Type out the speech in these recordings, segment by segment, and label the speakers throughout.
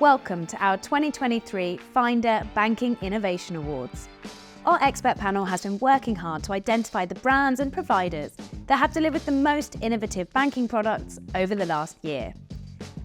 Speaker 1: Welcome to our 2023 Finder Banking Innovation Awards. Our expert panel has been working hard to identify the brands and providers that have delivered the most innovative banking products over the last year.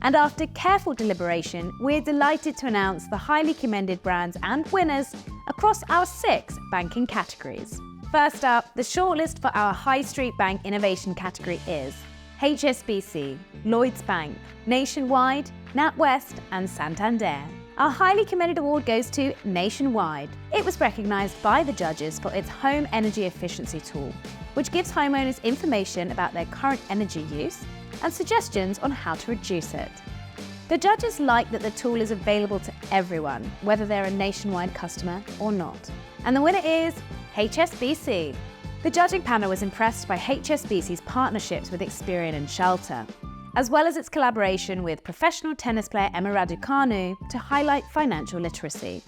Speaker 1: And after careful deliberation, we're delighted to announce the highly commended brands and winners across our 6 banking categories. First up, the shortlist for our High Street Bank Innovation category is HSBC, Lloyds Bank, Nationwide, NatWest and Santander. Our highly commended award goes to Nationwide. It was recognised by the judges for its home energy efficiency tool, which gives homeowners information about their current energy use and suggestions on how to reduce it. The judges like that the tool is available to everyone, whether they're a Nationwide customer or not. And the winner is HSBC. The judging panel was impressed by HSBC's partnerships with Experian and Shelter, as well as its collaboration with professional tennis player Emma Raducanu to highlight financial literacy.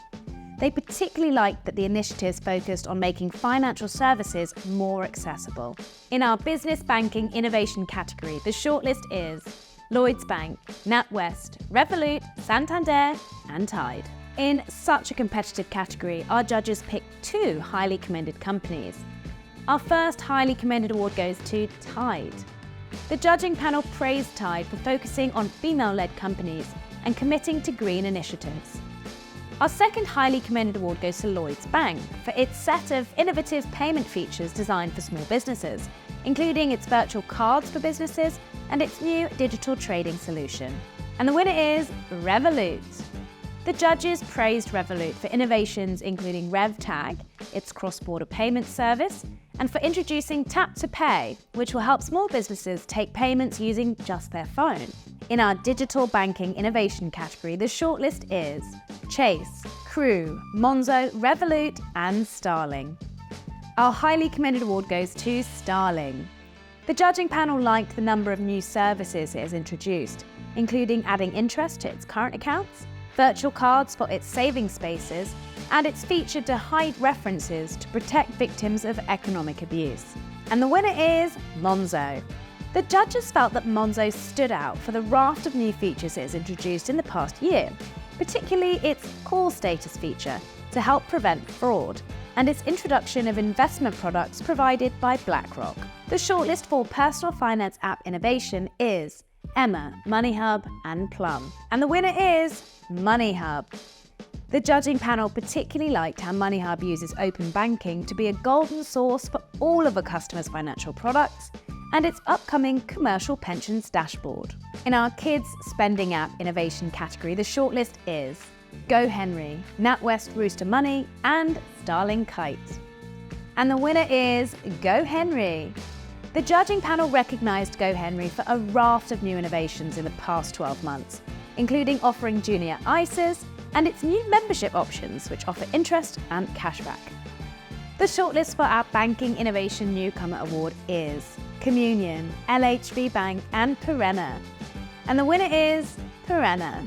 Speaker 1: They particularly liked that the initiatives focused on making financial services more accessible. In our Business Banking Innovation category, the shortlist is Lloyds Bank, NatWest, Revolut, Santander and Tide. In such a competitive category, our judges picked 2 highly commended companies. Our first highly commended award goes to Tide. The judging panel praised Tide for focusing on female-led companies and committing to green initiatives. Our second highly commended award goes to Lloyds Bank for its set of innovative payment features designed for small businesses, including its virtual cards for businesses and its new digital trading solution. And the winner is Revolut. The judges praised Revolut for innovations including RevTag, its cross-border payment service, and for introducing Tap to Pay, which will help small businesses take payments using just their phone. In our Digital Banking Innovation category, the shortlist is Chase, Crew, Monzo, Revolut and Starling. Our highly commended award goes to Starling. The judging panel liked the number of new services it has introduced, including adding interest to its current accounts, virtual cards for its saving spaces, and its feature to hide references to protect victims of economic abuse. And the winner is Monzo. The judges felt that Monzo stood out for the raft of new features it has introduced in the past year, particularly its call status feature to help prevent fraud, and its introduction of investment products provided by BlackRock. The shortlist for personal finance app innovation is Emma, MoneyHub and Plum. And the winner is MoneyHub. The judging panel particularly liked how MoneyHub uses open banking to be a golden source for all of a customer's financial products and its upcoming commercial pensions dashboard. In our Kids Spending App Innovation category, the shortlist is GoHenry, NatWest Rooster Money and Starling Kite. And the winner is GoHenry. The judging panel recognised GoHenry for a raft of new innovations in the past 12 months, including offering junior ISAs and its new membership options, which offer interest and cashback. The shortlist for our Banking Innovation Newcomer Award is Communion, LHV Bank and Perenna. And the winner is Perenna.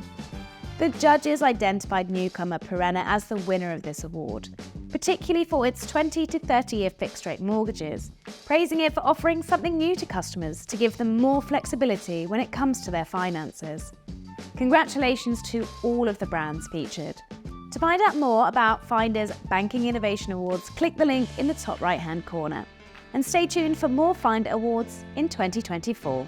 Speaker 1: The judges identified newcomer Perenna as the winner of this award, particularly for its 20 to 30-year fixed-rate mortgages, praising it for offering something new to customers to give them more flexibility when it comes to their finances. Congratulations to all of the brands featured. To find out more about Finder's Banking Innovation Awards, click the link in the top right-hand corner. And stay tuned for more Finder Awards in 2024.